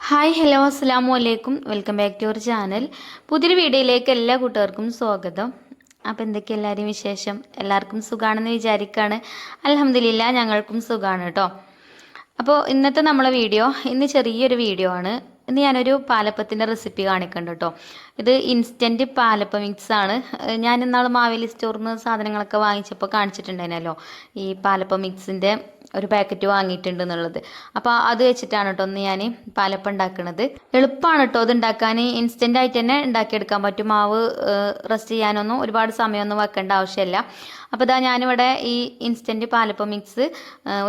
Hi hello അസ്സാമു അലൈക്കും welcome back to our channel. പുതിയൊരു വീഡിയോയിലേക്ക് എല്ലാ കൂട്ടുകാർക്കും സ്വാഗതം. അപ്പോൾ എന്തൊക്കെ എല്ലാവരും വിശേഷം? എല്ലാവർക്കും സുഖമാണെന്ന് വിചാരിക്കുകയാണ്. അൽഹംദുലില്ലാ ഞങ്ങൾക്കും സുഖമാണ് കേട്ടോ. അപ്പോൾ ഇന്നത്തെ നമ്മളെ വീഡിയോ ഇന്ന് ചെറിയൊരു വീഡിയോ ആണ്. ഇന്ന് ഞാനൊരു പാലപ്പത്തിൻ്റെ റെസിപ്പി കാണിക്കുന്നുണ്ട് കേട്ടോ. ഇത് ഇൻസ്റ്റൻറ്റ് പാലപ്പ മിക്സ് ആണ്. ഞാൻ ഇന്നാൾ മാവേലി സ്റ്റോറിൽ നിന്ന് സാധനങ്ങളൊക്കെ വാങ്ങിച്ചപ്പോൾ കാണിച്ചിട്ടുണ്ടായിരുന്നല്ലോ ഈ പാലപ്പ മിക്സിൻ്റെ ഒരു പാക്കറ്റ് വാങ്ങിയിട്ടുണ്ട് എന്നുള്ളത്. അപ്പോൾ അത് വെച്ചിട്ടാണ് കേട്ടോ ഒന്ന് ഞാൻ പാലപ്പം ഉണ്ടാക്കുന്നത്. എളുപ്പമാണ് കേട്ടോ അത് ഉണ്ടാക്കാൻ. ഇൻസ്റ്റൻ്റ് ആയിട്ട് തന്നെ ഉണ്ടാക്കിയെടുക്കാൻ പറ്റും. മാവ് റെസ്റ്റ് ചെയ്യാനൊന്നും ഒരുപാട് സമയമൊന്നും വെക്കേണ്ട ആവശ്യമില്ല. അപ്പോൾ ഇതാ ഞാനിവിടെ ഈ ഇൻസ്റ്റൻറ്റ് പാലപ്പം മിക്സ്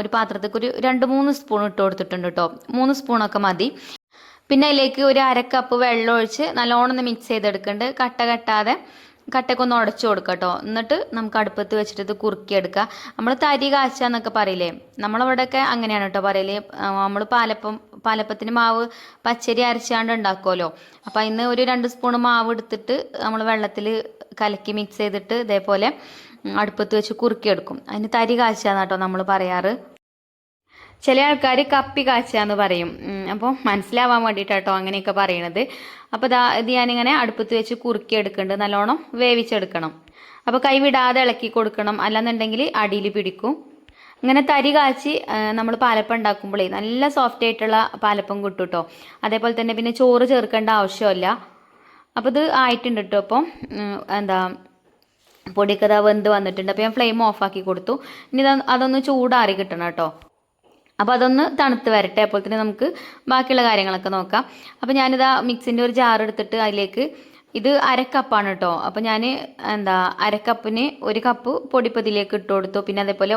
ഒരു പാത്രത്തേക്ക് ഒരു 2-3 സ്പൂൺ ഇട്ട് കൊടുത്തിട്ടുണ്ട് കേട്ടോ. 3 സ്പൂണൊക്കെ മതി. പിന്നെ അതിലേക്ക് ഒരു 1/2 കപ്പ് വെള്ളം ഒഴിച്ച് നല്ലോണം ഒന്ന് മിക്സ് ചെയ്തെടുക്കുന്നുണ്ട്. കട്ട കട്ടയൊക്കെ ഒന്ന് ഉടച്ചു കൊടുക്കുക കേട്ടോ. എന്നിട്ട് നമുക്ക് അടുപ്പത്ത് വെച്ചിട്ട് ഇത് കുറുക്കിയെടുക്കുക. നമ്മൾ തരി കാച്ചുക എന്നൊക്കെ പറയില്ലേ, നമ്മളവിടെയൊക്കെ അങ്ങനെയാണ് കേട്ടോ പറയല്. നമ്മൾ പാലപ്പത്തിന് മാവ് പച്ചരി അരച്ചാണ്ട് ഉണ്ടാക്കുമല്ലോ. അപ്പോൾ ഇന്ന് ഒരു 2 സ്പൂൺ മാവ് എടുത്തിട്ട് നമ്മൾ വെള്ളത്തിൽ കലക്കി മിക്സ് ചെയ്തിട്ട് ഇതേപോലെ അടുപ്പത്ത് വെച്ച് കുറുക്കിയെടുക്കും. അതിന് തരി കാച്ചുക കേട്ടോ നമ്മൾ പറയാറ്. ചില ആൾക്കാർ കപ്പി കാച്ചുകയെന്ന് പറയും. അപ്പോൾ മനസ്സിലാവാൻ വേണ്ടിയിട്ടാട്ടോ അങ്ങനെയൊക്കെ പറയണത്. അപ്പോൾ ഇത് ഞാനിങ്ങനെ അടുപ്പത്ത് വെച്ച് കുറുക്കിയെടുക്കുന്നുണ്ട്. നല്ലോണം വേവിച്ചെടുക്കണം. അപ്പോൾ കൈ വിടാതെ ഇളക്കി കൊടുക്കണം, അല്ലെന്നുണ്ടെങ്കിൽ അടിയിൽ പിടിക്കും. ഇങ്ങനെ തരി കാച്ചി നമ്മൾ പാലപ്പം ഉണ്ടാക്കുമ്പോഴേ നല്ല സോഫ്റ്റ് ആയിട്ടുള്ള പാലപ്പം കിട്ടും കേട്ടോ. അതേപോലെ തന്നെ പിന്നെ ചോറ് ചേർക്കേണ്ട ആവശ്യമില്ല. അപ്പോൾ ഇത് ആയിട്ടുണ്ട് കേട്ടോ. അപ്പം പൊടിയൊക്കെ വെന്ത് വന്നിട്ടുണ്ട്. അപ്പോൾ ഞാൻ ഫ്ലെയിം ഓഫാക്കി കൊടുത്തു. ഇനി അതൊന്ന് ചൂടാറി കിട്ടണം കേട്ടോ. അപ്പോൾ അതൊന്ന് തണുത്ത് വരട്ടെ. അപ്പോൾ തന്നെ നമുക്ക് ബാക്കിയുള്ള കാര്യങ്ങളൊക്കെ നോക്കാം. അപ്പോൾ ഞാനിതാ മിക്സിൻ്റെ ഒരു ജാർ എടുത്തിട്ട് അതിലേക്ക് ഇത് 1/2 കപ്പാണ് കേട്ടോ. അപ്പോൾ ഞാൻ 1/2 കപ്പിന് 1 കപ്പ് പൊടിപ്പതിലേക്ക് ഇട്ട് കൊടുത്തു. പിന്നെ അതേപോലെ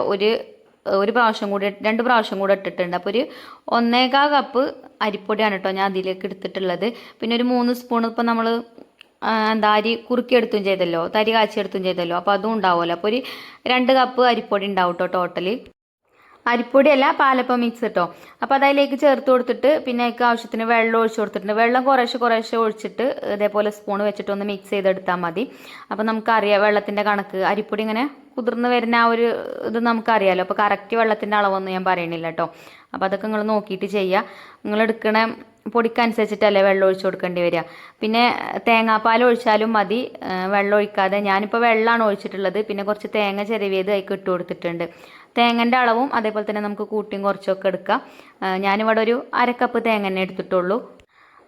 ഒരു പ്രാവശ്യം കൂടി 2 പ്രാവശ്യം കൂടെ ഇട്ടിട്ടുണ്ട്. അപ്പോൾ ഒരു 1/4 കപ്പ് അരിപ്പൊടിയാണ് കേട്ടോ ഞാൻ അതിലേക്ക് എടുത്തിട്ടുള്ളത്. പിന്നെ ഒരു 3 സ്പൂൺ ഇപ്പം നമ്മൾ അരി കുറുക്കിയെടുത്തും ചെയ്തല്ലോ, തരി കാച്ചിയെടുത്തും ചെയ്തല്ലോ. അപ്പോൾ അതും ഉണ്ടാവുമല്ലോ. അപ്പോൾ ഒരു 2 കപ്പ് അരിപ്പൊടി ഉണ്ടാവും കേട്ടോ ടോട്ടല്. അരിപ്പൊടിയല്ല, പാലപ്പം മിക്സ് കേട്ടോ. അപ്പോൾ അതിലേക്ക് ചേർത്ത് കൊടുത്തിട്ട് പിന്നെ അതിലേക്ക് ആവശ്യത്തിന് വെള്ളം ഒഴിച്ച് കൊടുത്തിട്ടുണ്ട്. വെള്ളം കുറേശ്ശെ ഒഴിച്ചിട്ട് ഇതേപോലെ സ്പൂൺ വെച്ചിട്ട് ഒന്ന് മിക്സ് ചെയ്തെടുത്താൽ മതി. അപ്പോൾ നമുക്കറിയാം വെള്ളത്തിൻ്റെ കണക്ക്. അരിപ്പൊടി ഇങ്ങനെ കുതിർന്ന് വരുന്ന ആ ഒരു ഇത് നമുക്കറിയാമല്ലോ. അപ്പോൾ കറക്റ്റ് വെള്ളത്തിൻ്റെ അളവൊന്നും ഞാൻ പറയണില്ല കേട്ടോ. അപ്പോൾ അതൊക്കെ നിങ്ങൾ നോക്കിയിട്ട് ചെയ്യുക. നിങ്ങൾ എടുക്കണ പൊടിക്കനുസരിച്ചിട്ടല്ലേ വെള്ളം ഒഴിച്ച് കൊടുക്കേണ്ടി വരിക. പിന്നെ തേങ്ങാപ്പാൽ ഒഴിച്ചാലും മതി, വെള്ളം ഒഴിക്കാതെ. ഞാനിപ്പോൾ വെള്ളമാണ് ഒഴിച്ചിട്ടുള്ളത്. പിന്നെ കുറച്ച് തേങ്ങ ചിരവിയത് അതിലേക്ക് ഇട്ട് കൊടുത്തിട്ടുണ്ട്. തേങ്ങൻ്റെ അളവും അതേപോലെ തന്നെ നമുക്ക് കൂട്ടിയും കുറച്ചൊക്കെ എടുക്കാം. ഞാനിവിടെ ഒരു 1/2 കപ്പ് തേങ്ങ തന്നെ എടുത്തിട്ടുള്ളൂ.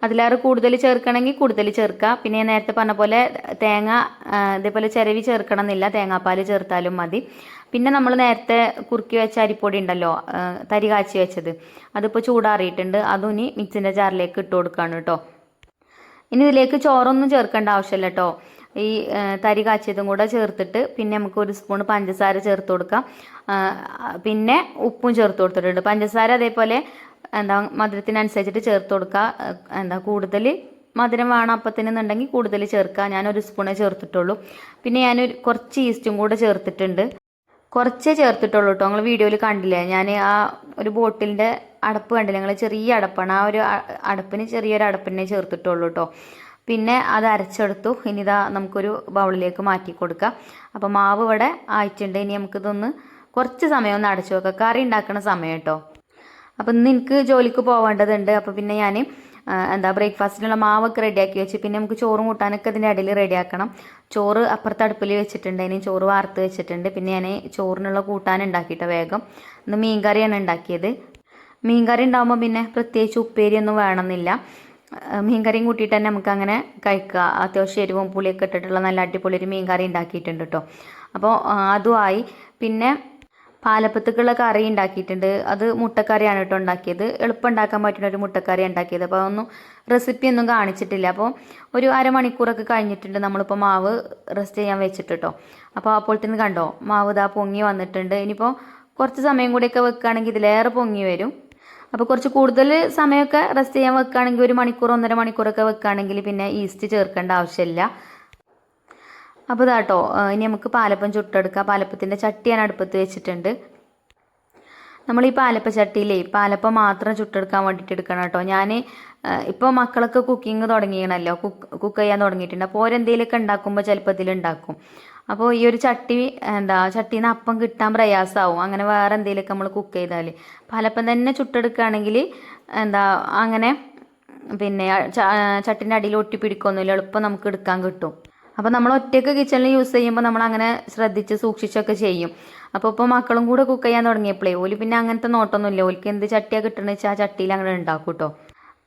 അതിലേറെ കൂടുതൽ ചേർക്കണമെങ്കിൽ കൂടുതൽ ചേർക്കുക. പിന്നെ ഞാൻ നേരത്തെ പറഞ്ഞ പോലെ തേങ്ങ ഇതേപോലെ ചിരവി ചേർക്കണം എന്നില്ല, തേങ്ങാപ്പാൽ ചേർത്താലും മതി. പിന്നെ നമ്മൾ നേരത്തെ കുറുക്കി വെച്ച അരിപ്പൊടി ഉണ്ടല്ലോ, തരി കാച്ചി വെച്ചത്, അതിപ്പോൾ ചൂടാറിയിട്ടുണ്ട്. അതും ഇനി മിക്സിൻ്റെ ജാറിലേക്ക് ഇട്ട് കൊടുക്കുകയാണ് കേട്ടോ. ഇനി ഇതിലേക്ക് ചോറൊന്നും ചേർക്കേണ്ട ആവശ്യമില്ല കേട്ടോ. ഈ തരി കാച്ചിയതും കൂടെ ചേർത്തിട്ട് പിന്നെ നമുക്ക് 1 സ്പൂൺ പഞ്ചസാര ചേർത്ത് കൊടുക്കാം. പിന്നെ ഉപ്പും ചേർത്ത് കൊടുത്തിട്ടുണ്ട്. പഞ്ചസാര അതേപോലെ മധുരത്തിനനുസരിച്ചിട്ട് ചേർത്ത് കൊടുക്കുക. കൂടുതൽ മധുരം വേണം അപ്പത്തിനെന്നുണ്ടെങ്കിൽ കൂടുതൽ ചേർക്കുക. ഞാൻ 1 സ്പൂണേ ചേർത്തിട്ടുള്ളൂ. പിന്നെ ഞാൻ കുറച്ച് ഈസ്റ്റും കൂടെ ചേർത്തിട്ടുണ്ട്. കുറച്ചേ ചേർത്തിട്ടുള്ളൂ കേട്ടോ. നിങ്ങൾ വീഡിയോയിൽ കണ്ടില്ലേ, ഞാൻ ആ ഒരു ബോട്ടിലിൻ്റെ അടപ്പ് കണ്ടില്ലേ നിങ്ങൾ, ചെറിയ അടപ്പാണ്. ആ ഒരു അടപ്പിന് ചെറിയൊരു അടപ്പിനെ ചേർത്തിട്ടുള്ളൂ കേട്ടോ. പിന്നെ അത് അരച്ചെടുത്തു. ഇനി ഇതാ നമുക്കൊരു ബൗളിലേക്ക് മാറ്റി കൊടുക്കാം. അപ്പോൾ മാവ് ഇവിടെ ആയിട്ടുണ്ട്. ഇനി നമുക്കിതൊന്ന് കുറച്ച് സമയം ഒന്ന് അടച്ചു വെക്കാം. കറി ഉണ്ടാക്കുന്ന സമയം കേട്ടോ. അപ്പോൾ ഇന്ന് എനിക്ക് ജോലിക്ക് പോവേണ്ടതുണ്ട്. അപ്പോൾ പിന്നെ ഞാൻ ബ്രേക്ക്ഫാസ്റ്റിനുള്ള മാവൊക്കെ റെഡിയാക്കി വെച്ച് പിന്നെ നമുക്ക് ചോറും കൂട്ടാനൊക്കെ ഇതിൻ്റെ ഇടയിൽ റെഡിയാക്കണം. ചോറ് അപ്പുറത്ത് അടുപ്പിൽ വെച്ചിട്ടുണ്ട്. ഇനി ചോറ് വാർത്ത് വെച്ചിട്ടുണ്ട്. പിന്നെ ഞാൻ ചോറിനുള്ള കൂട്ടാൻ ഉണ്ടാക്കിയിട്ട് വേഗം ഇന്ന് മീൻകറിയാണ് ഉണ്ടാക്കിയത്. മീൻകറി ഉണ്ടാകുമ്പോൾ പിന്നെ പ്രത്യേകിച്ച് ഉപ്പേരിയൊന്നും വേണമെന്നില്ല. മീൻകറിയും കൂട്ടിയിട്ട് തന്നെ നമുക്ക് അങ്ങനെ കഴിക്കുക. അത്യാവശ്യം എരിവും പുളിയൊക്കെ ഇട്ടിട്ടുള്ള നല്ല അടിപൊളി ഒരു മീൻകറി ഉണ്ടാക്കിയിട്ടുണ്ട് കേട്ടോ. അപ്പോൾ അതുമായി പിന്നെ പാലപ്പത്തേക്കുള്ള കറി ഉണ്ടാക്കിയിട്ടുണ്ട്. അത് മുട്ടക്കറിയാണ് കേട്ടോ ഉണ്ടാക്കിയത്. എളുപ്പം ഉണ്ടാക്കാൻ പറ്റുന്ന ഒരു മുട്ടക്കറി ഉണ്ടാക്കിയത്. അപ്പോൾ അതൊന്നും റെസിപ്പിയൊന്നും കാണിച്ചിട്ടില്ല. അപ്പോൾ ഒരു അരമണിക്കൂറൊക്കെ കഴിഞ്ഞിട്ടുണ്ട് നമ്മളിപ്പോൾ മാവ് റെസ്റ്റ് ചെയ്യാൻ വെച്ചിട്ട് കേട്ടോ. അപ്പോൾ അപ്പോഴത്തേന് കണ്ടോ മാവ് ഇതാ പൊങ്ങി വന്നിട്ടുണ്ട്. ഇനിയിപ്പോൾ കുറച്ച് സമയം കൂടിയൊക്കെ വെക്കുകയാണെങ്കിൽ ഇതിലേറെ പൊങ്ങി വരും. അപ്പോൾ കുറച്ച് കൂടുതൽ സമയമൊക്കെ റെസ്റ്റ് ചെയ്യാൻ വെക്കുകയാണെങ്കിൽ 1 മണിക്കൂർ 1.5 മണിക്കൂറൊക്കെ വെക്കുകയാണെങ്കിൽ പിന്നെ ഈസ്റ്റ് ചേർക്കേണ്ട ആവശ്യമില്ല. അപ്പോൾ ഇതാട്ടോ ഇനി നമുക്ക് പാലപ്പം ചുട്ടെടുക്കാം. പാലപ്പത്തിൻ്റെ ചട്ടി ഞാൻ അടുപ്പത്ത് വെച്ചിട്ടുണ്ട്. നമ്മൾ ഈ പാലപ്പ ചട്ടിയിലേ പാലപ്പം മാത്രം ചുട്ടെടുക്കാൻ വേണ്ടിയിട്ട് എടുക്കണം കേട്ടോ. ഞാൻ ഇപ്പോൾ മക്കളൊക്കെ കുക്കിംഗ് തുടങ്ങിയണല്ലോ, കുക്ക് ചെയ്യാൻ തുടങ്ങിയിട്ടുണ്ട്. അപ്പോൾ ഓരെന്തെങ്കിലുമൊക്കെ ഉണ്ടാക്കുമ്പോൾ ചിലപ്പോൾ ഇതിലുണ്ടാക്കും. അപ്പോൾ ഈ ഒരു ചട്ടിയിൽ നിന്ന് അപ്പം കിട്ടാൻ പ്രയാസമാവും. അങ്ങനെ വേറെ എന്തെങ്കിലുമൊക്കെ നമ്മൾ കുക്ക് ചെയ്താൽ പാലപ്പം തന്നെ ചുട്ടെടുക്കുകയാണെങ്കിൽ അങ്ങനെ പിന്നെ ചട്ടിൻ്റെ അടിയിൽ ഒട്ടി പിടിക്കൊന്നുമില്ല, എളുപ്പം നമുക്ക് എടുക്കാൻ കിട്ടും. അപ്പോൾ നമ്മൾ ഒറ്റയ്ക്ക് കിച്ചണിൽ യൂസ് ചെയ്യുമ്പോൾ നമ്മൾ അങ്ങനെ ശ്രദ്ധിച്ച് സൂക്ഷിച്ചൊക്കെ ചെയ്യും. അപ്പോൾ ഇപ്പോൾ മക്കളും കൂടെ കുക്ക് ചെയ്യാൻ തുടങ്ങിയപ്പോഴേ ഓല് പിന്നെ അങ്ങനത്തെ നോട്ടൊന്നുമില്ല, ഓൽക്ക് എന്ത് ചട്ടിയാണ് കിട്ടണമെന്ന് വെച്ചാൽ ആ ചട്ടിയിൽ അങ്ങനെ ഉണ്ടാക്കും കേട്ടോ.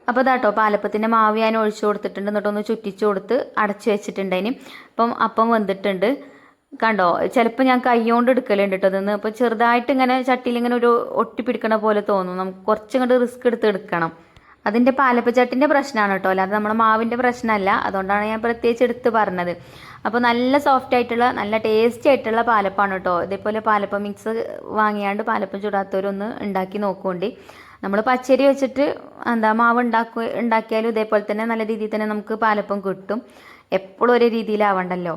അപ്പോൾ ഇതാട്ടോ പാലപ്പത്തിൻ്റെ മാവ് ഞാൻ ഒഴിച്ചു കൊടുത്തിട്ടുണ്ട്, എന്നിട്ടൊന്ന് ചുറ്റിച്ചു കൊടുത്ത് അടച്ചു വെച്ചിട്ടുണ്ടതിന്. അപ്പം വെന്തിട്ടുണ്ട് കണ്ടോ. ചിലപ്പോൾ ഞാൻ കൈ കൊണ്ട് എടുക്കലുണ്ട് കേട്ടോ അതൊന്ന്. അപ്പോൾ ചെറുതായിട്ട് ഇങ്ങനെ ചട്ടിയിൽ ഇങ്ങനെ ഒരു ഒട്ടി പിടിക്കണ പോലെ തോന്നും, നമുക്ക് കുറച്ചും റിസ്ക് എടുത്ത് എടുക്കണം. അതിൻ്റെ പാലപ്പച്ചട്ടിൻ്റെ പ്രശ്നമാണ് കേട്ടോ, അല്ലാതെ നമ്മുടെ മാവിൻ്റെ പ്രശ്നമല്ല. അതുകൊണ്ടാണ് ഞാൻ പ്രത്യേകിച്ച് എടുത്ത് പറഞ്ഞത്. അപ്പോൾ നല്ല സോഫ്റ്റ് ആയിട്ടുള്ള നല്ല ടേസ്റ്റി ആയിട്ടുള്ള പാലപ്പാണ് കേട്ടോ. ഇതേപോലെ പാലപ്പം മിക്സ് വാങ്ങിയാണ്ട് പാലപ്പം ചുടാത്തവരൊന്ന് ഉണ്ടാക്കി നോക്കുകൊണ്ടി. നമ്മൾ പച്ചരി വെച്ചിട്ട് മാവ് ഉണ്ടാക്കിയാലും ഇതേപോലെ തന്നെ നല്ല രീതിയിൽ തന്നെ നമുക്ക് പാലപ്പം കിട്ടും. എപ്പോഴും ഒരേ രീതിയിലാവണ്ടല്ലോ.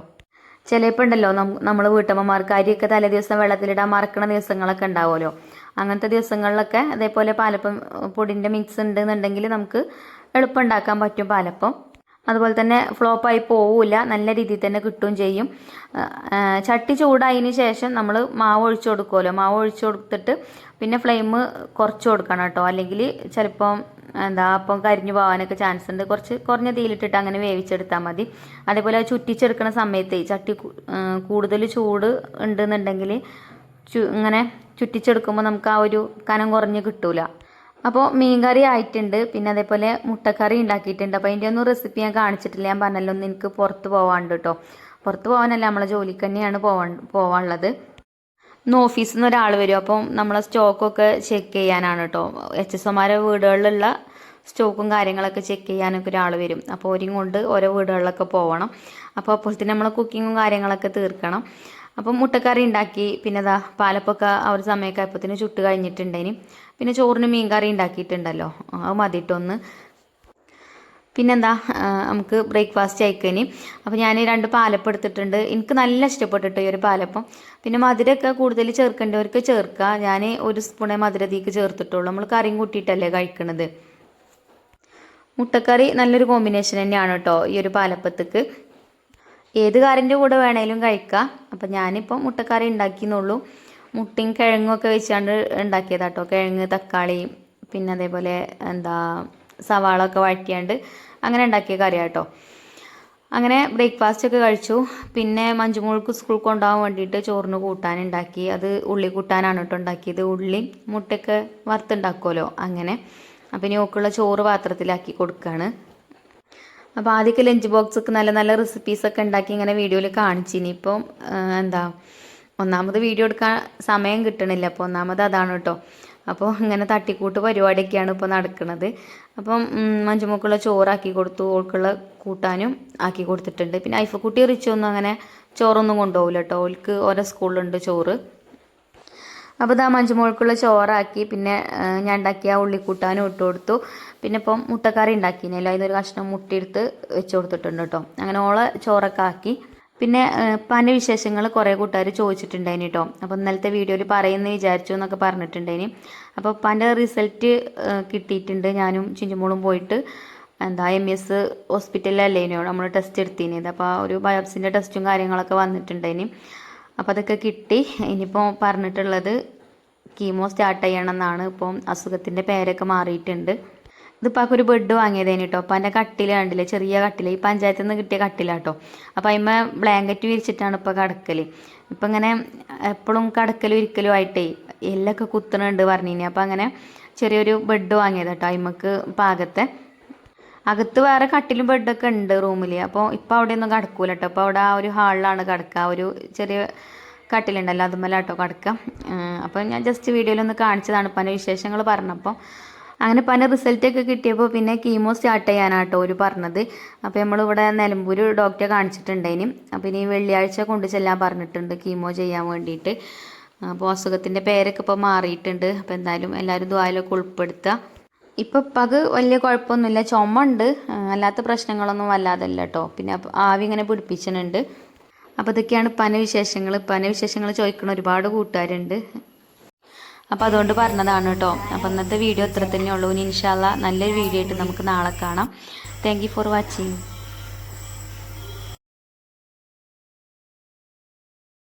ചിലപ്പോൾ ഉണ്ടല്ലോ നമ്മൾ വീട്ടമ്മമാർക്ക് അരിയൊക്കെ തലേ ദിവസം വെള്ളത്തിലിടാൻ മറക്കണ ദിവസങ്ങളൊക്കെ ഉണ്ടാവുമല്ലോ. അങ്ങനത്തെ ദിവസങ്ങളിലൊക്കെ അതേപോലെ പാലപ്പം പൊടിൻ്റെ മിക്സ് ഉണ്ടെന്നുണ്ടെങ്കിൽ നമുക്ക് എളുപ്പം ഉണ്ടാക്കാൻ പറ്റും പാലപ്പം. അതുപോലെ തന്നെ ഫ്ലോപ്പായി പോവില്ല, നല്ല രീതിയിൽ തന്നെ കിട്ടുകയും ചെയ്യും. ചട്ടി ചൂടായതിന് ശേഷം നമ്മൾ മാവ് ഒഴിച്ചു കൊടുക്കുമല്ലോ, മാവ് ഒഴിച്ചു കൊടുത്തിട്ട് പിന്നെ ഫ്ലെയിം കുറച്ച് കൊടുക്കണം കേട്ടോ, അല്ലെങ്കിൽ ചിലപ്പം അപ്പം കരിഞ്ഞു പോകാനൊക്കെ ചാൻസ് ഉണ്ട്. കുറച്ച് കുറഞ്ഞ തീയിലിട്ടിട്ട് അങ്ങനെ വേവിച്ചെടുത്താൽ മതി. അതേപോലെ ചുറ്റിച്ചെടുക്കുന്ന സമയത്ത് ചട്ടി കൂടുതൽ ചൂട് ഉണ്ടെന്നുണ്ടെങ്കിൽ ഇങ്ങനെ ചുറ്റിച്ചെടുക്കുമ്പോൾ നമുക്ക് ആ ഒരു കനം കുറഞ്ഞ് കിട്ടൂല. അപ്പോൾ മീൻകറി ആയിട്ടുണ്ട്, പിന്നെ അതേപോലെ മുട്ടക്കറി ഉണ്ടാക്കിയിട്ടുണ്ട്. അപ്പോൾ അതിൻ്റെ ഒന്നും റെസിപ്പി ഞാൻ കാണിച്ചിട്ടില്ല. ഞാൻ പറഞ്ഞല്ലോ ഒന്ന് എനിക്ക് പുറത്ത് പോകാനുണ്ട് കേട്ടോ. പുറത്ത് പോകാനല്ല, നമ്മളെ ജോലിക്ക് തന്നെയാണ് പോകാനുള്ളത്. ഇന്ന് ഓഫീസിൽ നിന്ന് ഒരാൾ വരും, അപ്പം നമ്മളെ സ്റ്റോക്കൊക്കെ ചെക്ക് ചെയ്യാനാണ് കേട്ടോ. HSOമാരെ വീടുകളിലുള്ള സ്റ്റോക്കും കാര്യങ്ങളൊക്കെ ചെക്ക് ചെയ്യാനൊക്കെ ഒരാൾ വരും. അപ്പോൾ ഓരും കൊണ്ട് ഓരോ വീടുകളിലൊക്കെ പോകണം. അപ്പോൾ അപ്പോഴത്തേന് നമ്മൾ കുക്കിങ്ങും കാര്യങ്ങളൊക്കെ തീർക്കണം. അപ്പം മുട്ടക്കറി ഉണ്ടാക്കി, പിന്നെ പാലപ്പൊക്കെ ആ ഒരു സമയമൊക്കെ ആയപ്പോഴത്തേന് ചുട്ട് കഴിഞ്ഞിട്ടുണ്ടേനും. പിന്നെ ചോറിന് മീൻകറി ഉണ്ടാക്കിയിട്ടുണ്ടല്ലോ, അത് മതിയിട്ടൊന്ന്. പിന്നെന്താ നമുക്ക് ബ്രേക്ക്ഫാസ്റ്റ് അയക്കനി. അപ്പോൾ ഞാൻ 2 പാലപ്പം എടുത്തിട്ടുണ്ട്. എനിക്ക് നല്ല ഇഷ്ടപ്പെട്ടിട്ട് ഈ ഒരു പാലപ്പം. പിന്നെ മധുരമൊക്കെ കൂടുതൽ ചേർക്കേണ്ടവർക്ക് ചേർക്കുക. ഞാൻ 1 സ്പൂണേ മധുരത്തേക്ക് ചേർത്തിട്ടുള്ളൂ, നമ്മൾ കറിയും കൂട്ടിയിട്ടല്ലേ കഴിക്കണത്. മുട്ടക്കറി നല്ലൊരു കോമ്പിനേഷൻ തന്നെയാണ് കേട്ടോ ഈ ഒരു പാലപ്പത്തേക്ക്. ഏത് കറിൻ്റെ കൂടെ വേണേലും കഴിക്കാം. അപ്പം ഞാനിപ്പം മുട്ടക്കറി ഉണ്ടാക്കിയെന്നുള്ളൂ. മുട്ടയും കിഴങ്ങും ഒക്കെ വെച്ചാണ്ട് ഉണ്ടാക്കിയതാട്ടോ. കിഴങ്ങ്, തക്കാളി, പിന്നെ അതേപോലെ സവാള ഒക്കെ വഴറ്റിയാണ്ട് അങ്ങനെ ഉണ്ടാക്കിയ കറിയാട്ടോ. അങ്ങനെ ബ്രേക്ക്ഫാസ്റ്റ് ഒക്കെ കഴിച്ചു. പിന്നെ മഞ്ജുമോൾക്ക് സ്കൂൾ കൊണ്ടുപോകാൻ വേണ്ടിയിട്ട് ചോറിന് കൂട്ടാനുണ്ടാക്കി. അത് ഉള്ളി കൂട്ടാനാണ് കേട്ടോ ഉണ്ടാക്കിയത്. ഉള്ളി മുട്ടയൊക്കെ വറുത്തുണ്ടാക്കുമല്ലോ അങ്ങനെ. അപ്പം ഇനി ഓക്കുള്ള ചോറ് പാത്രത്തിലാക്കി കൊടുക്കുകയാണ്. അപ്പോൾ ആദ്യമൊക്കെ ലഞ്ച് ബോക്സൊക്കെ നല്ല നല്ല റെസിപ്പീസൊക്കെ ഉണ്ടാക്കി ഇങ്ങനെ വീഡിയോയിൽ കാണിച്ചിനി. ഇപ്പം ഒന്നാമത് വീഡിയോ എടുക്കാൻ സമയം കിട്ടണില്ല. അപ്പോൾ ഒന്നാമത് അതാണ് കേട്ടോ. അപ്പോൾ ഇങ്ങനെ തട്ടിക്കൂട്ട് പരിപാടിയൊക്കെയാണ് ഇപ്പോൾ നടക്കുന്നത്. അപ്പം മഞ്ജുമോക്കുള്ള ചോറാക്കി കൊടുത്തു, ഓൾക്കുള്ള കൂട്ടാനും ആക്കി കൊടുത്തിട്ടുണ്ട്. പിന്നെ ഐഫക്കുട്ടി റിച്ചൊന്നും അങ്ങനെ ചോറൊന്നും കൊണ്ടുപോകില്ല കേട്ടോ, ഓൾക്ക് ഓരോ സ്കൂളിലുണ്ട് ചോറ്. അപ്പോൾ മഞ്ജുമോൾക്കുള്ള ചോറാക്കി. പിന്നെ ഞാൻ ഉണ്ടാക്കിയ ഉള്ളിക്കൂട്ടാനും ഇട്ട് കൊടുത്തു. പിന്നെ ഇപ്പം മുട്ടക്കറി ഉണ്ടാക്കിനല്ലോ, അതിനൊരു കഷ്ണം മുട്ടയെടുത്ത് വെച്ച് കൊടുത്തിട്ടുണ്ട് കേട്ടോ. അങ്ങനെ ഓളെ ചോറൊക്കെ ആക്കി. പിന്നെ പല വിശേഷങ്ങൾ കുറേ കൂട്ടുകാർ ചോദിച്ചിട്ടുണ്ടായിന് കേട്ടോ. അപ്പോൾ ഇന്നലത്തെ വീഡിയോയിൽ പറയുമെന്ന് വിചാരിച്ചു എന്നൊക്കെ പറഞ്ഞിട്ടുണ്ടായിന്. അപ്പോൾ ഉപ്പാൻ്റെ റിസൾട്ട് കിട്ടിയിട്ടുണ്ട്. ഞാനും ചിഞ്ചുമോളും പോയിട്ട് MES ഹോസ്പിറ്റലിലല്ലേനോ നമ്മൾ ടെസ്റ്റ് എടുത്തിനത്. അപ്പോൾ ഒരു ബയോപ്സിൻ്റെ ടെസ്റ്റും കാര്യങ്ങളൊക്കെ വന്നിട്ടുണ്ടായിന്. അപ്പോൾ അതൊക്കെ കിട്ടി. ഇനിയിപ്പോൾ പറഞ്ഞിട്ടുള്ളത് കീമോ സ്റ്റാർട്ട് ചെയ്യണമെന്നാണ്. ഇപ്പം അസുഖത്തിൻ്റെ പേരൊക്കെ മാറിയിട്ടുണ്ട്. ഇതിപ്പോൾ ഒരു ബെഡ് വാങ്ങിയതേന് കേട്ടോ. അപ്പോൾ അതിൻ്റെ കട്ടിൽ കണ്ടില്ലേ, ചെറിയ കട്ടിൽ, ഈ പഞ്ചായത്തിൽ നിന്ന് കിട്ടിയ കട്ടിലാട്ടോ. അപ്പോൾ അതിന്മേൽ ബ്ലാങ്കറ്റ് വിരിച്ചിട്ടാണ് ഇപ്പോൾ കിടക്കൽ. ഇപ്പം ഇങ്ങനെ എപ്പോഴും കിടക്കലും ഇരിക്കലും ആയിട്ടേ എല്ലൊക്കെ കുത്തണുണ്ട് പറഞ്ഞിനി. അപ്പോൾ അങ്ങനെ ചെറിയൊരു ബെഡ് വാങ്ങിയത് കേട്ടോ. അതിന്മേക്ക് പാകത്തെ അകത്ത് വേറെ കട്ടിലും ബെഡൊക്കെ ഉണ്ട് റൂമിൽ. അപ്പോൾ ഇപ്പോൾ അവിടെയൊന്നും കിടക്കൂല കേട്ടോ. അപ്പോൾ അവിടെ ആ ഒരു ഹാളിലാണ് കിടക്കുക. ഒരു ചെറിയ കട്ടിലുണ്ടല്ലോ അതുമല്ലാട്ടോ കിടക്കുക. അപ്പോൾ ഞാൻ ജസ്റ്റ് വീഡിയോയിലൊന്ന് കാണിച്ചതാണ് പല വിശേഷങ്ങൾ പറഞ്ഞപ്പോൾ. അങ്ങനെ പല റിസൾട്ടൊക്കെ കിട്ടിയപ്പോൾ പിന്നെ കീമോ സ്റ്റാർട്ട് ചെയ്യാനാട്ടോ അവർ പറഞ്ഞത്. അപ്പോൾ നമ്മളിവിടെ നിലമ്പൂർ ഡോക്ടറെ കാണിച്ചിട്ടുണ്ടേനും. അപ്പോൾ ഇനി വെള്ളിയാഴ്ച കൊണ്ട് ചെല്ലാൻ പറഞ്ഞിട്ടുണ്ട് കീമോ ചെയ്യാൻ വേണ്ടിയിട്ട്. അപ്പോൾ അസുഖത്തിൻ്റെ പേരൊക്കെ ഇപ്പോൾ മാറിയിട്ടുണ്ട്. അപ്പോൾ എന്തായാലും എല്ലാവരും ദുആയിലൊക്കെ ഉൾപ്പെടുത്തുക. ഇപ്പോൾ ഇപ്പക്ക് വലിയ കുഴപ്പമൊന്നുമില്ല, ചുമ ഉണ്ട്, അല്ലാത്ത പ്രശ്നങ്ങളൊന്നും വല്ലാതല്ല കേട്ടോ. പിന്നെ ആവി ഇങ്ങനെ പിടിപ്പിച്ചിട്ടുണ്ട്. അപ്പോൾ ഇതൊക്കെയാണ് പല വിശേഷങ്ങൾ ചോദിക്കുന്ന ഒരുപാട് കൂട്ടുകാരുണ്ട്. അപ്പോൾ അതുകൊണ്ട് പറഞ്ഞതാണ് കേട്ടോ. അപ്പോൾ ഇന്നത്തെ വീഡിയോ ഇത്ര തന്നെ ഉള്ളൂ. ഇനി ഇൻഷാ അല്ലാഹ് നല്ലൊരു വീഡിയോ ആയിട്ട് നമുക്ക് നാളെ കാണാം. Thank you for watching.